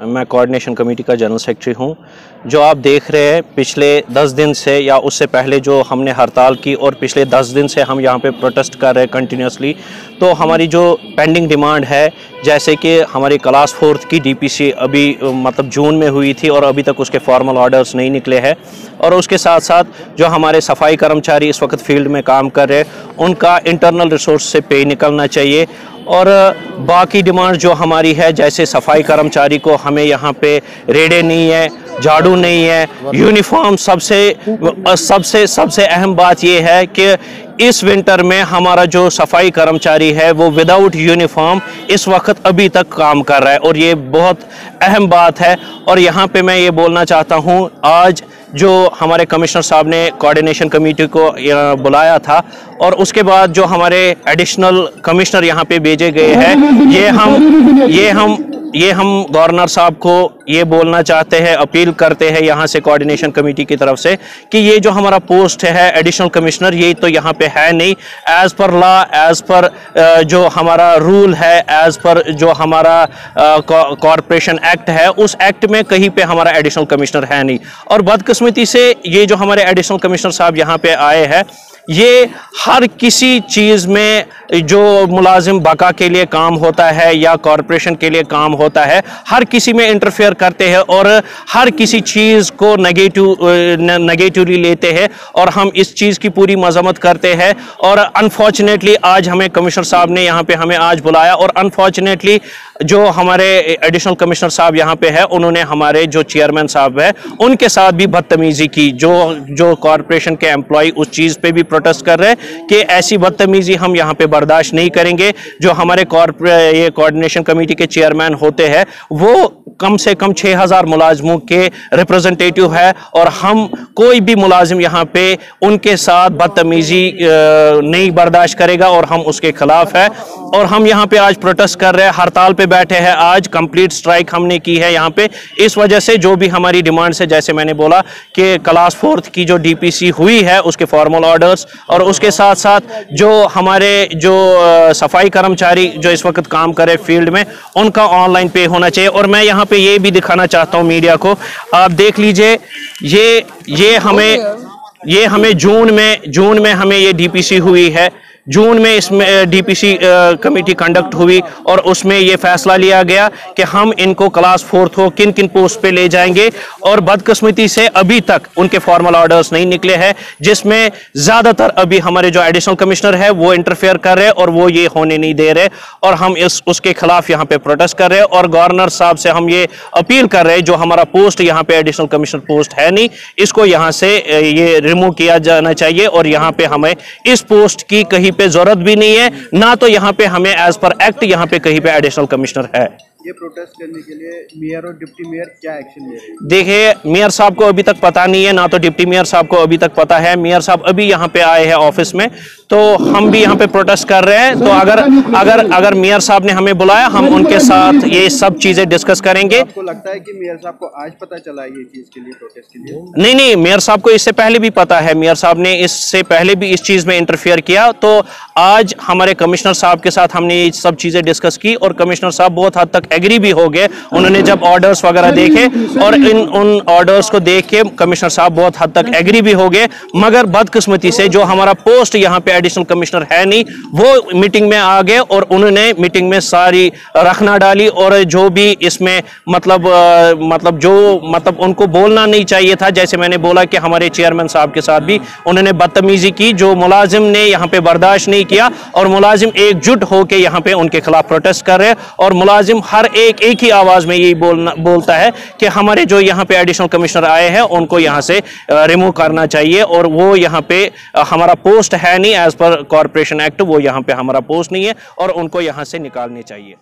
मैं coordination committee का general secretary हूं। जो आप देख रहे हैं पिछले 10 दिन से या उससे पहले जो हमने हड़ताल की और पिछले 10 दिन से हम यहां पे प्रोटेस्ट कर रहे हैं कंटिन्यूसली, तो हमारी जो पेंडिंग डिमांड है, जैसे कि हमारी क्लास 4 की डीपीसी अभी मतलब जून में हुई थी और अभी तक उसके फॉर्मल ऑर्डर्स नहीं निकले हैं, और उसके साथ साथ जो हमारे सफाई कर्मचारी इस वक्त फील्ड में काम कर रहे हैं उनका इंटरनल रिसोर्स से पे निकलना चाहिए। और बाकी डिमांड जो हमारी है, जैसे सफाई कर्मचारी को हमें यहाँ पे रेडे नहीं है, झाड़ू नहीं है, यूनिफॉर्म, सबसे अहम बात ये है कि इस विंटर में हमारा जो सफाई कर्मचारी है वो विदाउट यूनिफॉर्म इस वक्त अभी तक काम कर रहा है, और ये बहुत अहम बात है। और यहाँ पे मैं ये बोलना चाहता हूँ, आज जो हमारे कमिश्नर साहब ने कोऑर्डिनेशन कमेटी को बुलाया था और उसके बाद जो हमारे एडिशनल कमिश्नर यहाँ पे भेजे गए हैं, ये हम गवर्नर साहब को ये बोलना चाहते हैं, अपील करते हैं यहाँ से कोऑर्डिनेशन कमेटी की तरफ से कि ये जो हमारा पोस्ट है एडिशनल कमिश्नर, ये तो यहाँ पे है नहीं। As per law, as per जो हमारा रूल है, एज़ पर जो हमारा कॉरपोरेशन एक्ट है, उस एक्ट में कहीं पे हमारा एडिशनल कमिश्नर है नहीं। और बदकिस्मती से ये जो हमारे एडिशनल कमिश्नर साहब यहाँ पे आए हैं, ये हर किसी चीज़ में जो मुलाजिम बका के लिए काम होता है या कॉरपोरेशन के लिए काम होता है, हर किसी में इंटरफेयर करते हैं और हर किसी चीज़ को नेगेटिवली लेते हैं, और हम इस चीज़ की पूरी मजम्मत करते हैं। और अनफॉर्चुनेटली आज हमें कमिश्नर साहब ने यहाँ पे हमें आज बुलाया, और अनफॉर्चुनेटली जो हमारे एडिशनल कमिश्नर साहब यहाँ पे है, उन्होंने हमारे जो चेयरमैन साहब है उनके साथ भी बदतमीज़ी की। जो कॉरपोरेशन के एम्प्लॉय उस चीज़ पे भी प्रोटेस्ट कर रहे हैं कि ऐसी बदतमीज़ी हम यहाँ पे बर्दाश्त नहीं करेंगे। जो हमारे ये कोऑर्डिनेशन कमेटी के चेयरमैन होते हैं वो कम से कम 6000 मुलाजिमों के रिप्रेजेंटेटिव है, और हम कोई भी मुलाजिम यहाँ पे उनके साथ बदतमीज़ी नहीं बर्दाश्त करेगा, और हम उसके खिलाफ है। और हम यहाँ पे आज प्रोटेस्ट कर रहे हैं, हड़ताल पे बैठे हैं, आज कंप्लीट स्ट्राइक हमने की है यहाँ पे, इस वजह से जो भी हमारी डिमांड है, जैसे मैंने बोला कि क्लास 4 की जो डीपीसी हुई है उसके फॉर्मल ऑर्डर्स, और उसके साथ साथ जो हमारे जो सफाई कर्मचारी जो इस वक्त काम करे फील्ड में, उनका ऑनलाइन पे होना चाहिए। और मैं यहाँ पे ये भी दिखाना चाहता हूँ मीडिया को, आप देख लीजिए, ये हमें जून में हमें ये डीपीसी हुई है, जून में इसमें डीपीसी कमेटी कंडक्ट हुई, और उसमें ये फैसला लिया गया कि हम इनको क्लास 4 को किन किन पोस्ट पे ले जाएंगे, और बदकिस्मती से अभी तक उनके फॉर्मल ऑर्डर्स नहीं निकले हैं, जिसमें ज़्यादातर अभी हमारे जो एडिशनल कमिश्नर है वो इंटरफेयर कर रहे हैं और वो ये होने नहीं दे रहे, और हम उसके खिलाफ यहाँ पे प्रोटेस्ट कर रहे हैं। और गवर्नर साहब से हम ये अपील कर रहे हैं, जो हमारा पोस्ट यहाँ पे एडिशनल कमिश्नर पोस्ट है नहीं, इसको यहाँ से ये रिमूव किया जाना चाहिए, और यहाँ पे हमें इस पोस्ट की कहीं पे जरूरत भी नहीं है, ना तो यहाँ पे हमें एज पर एक्ट यहाँ पे कहीं पे एडिशनल कमिश्नर है। ये प्रोटेस्ट करने के लिए मेयर और डिप्टी मेयर क्या एक्शन ले रहे हैं? देखिए, मेयर साहब को अभी तक पता नहीं है, ना तो डिप्टी मेयर साहब को अभी तक पता है। मेयर साहब अभी यहाँ पे आए हैं ऑफिस में, तो हम भी यहाँ पे प्रोटेस्ट कर रहे हैं। तो अगर मेयर साहब ने हमें बुलाया, हम उनके साथ ये सब चीजें डिस्कस करेंगे। आपको लगता है कि मेयर साहब को आज पता चला ये चीज के लिए, प्रोटेस्ट के लिए? नहीं, मेयर साहब को इससे पहले भी पता है, मेयर साहब ने इससे पहले भी इस चीज में इंटरफेयर किया। तो आज हमारे कमिश्नर साहब के साथ हमने ये सब चीजें डिस्कस की, और कमिश्नर साहब बहुत हद तक एग्री भी हो गए। उन्होंने जब ऑर्डर्स वगैरह देखे, और उन ऑर्डर्स को देख के कमिश्नर साहब बहुत हद तक एग्री भी हो गए, मगर बदकिस्मती से जो हमारा पोस्ट यहाँ पे एडिशनल कमिश्नर है नहीं, वो मीटिंग में आ गए और उन्होंने मीटिंग में सारी रखना डाली। और जो भी इसमें मतलब उनको बोलना नहीं चाहिए था, जैसे मैंने बोला कि हमारे चेयरमैन साहब के साथ भी उन्होंने बदतमीजी की, जो मुलाजिम ने यहाँ पे बर्दाश्त नहीं किया और मुलाजिम एकजुट होकर यहाँ पे उनके खिलाफ प्रोटेस्ट कर रहे हैं। और मुलाजिम हर एक ही आवाज में यही बोलता है कि हमारे जो यहाँ पे एडिशनल कमिश्नर आए हैं उनको यहाँ से रिमूव करना चाहिए, और वो यहाँ पे हमारा पोस्ट है नहीं, एज पर कॉरपोरेशन एक्ट वो यहाँ पे हमारा पोस्ट नहीं है और उनको यहाँ से निकालनी चाहिए।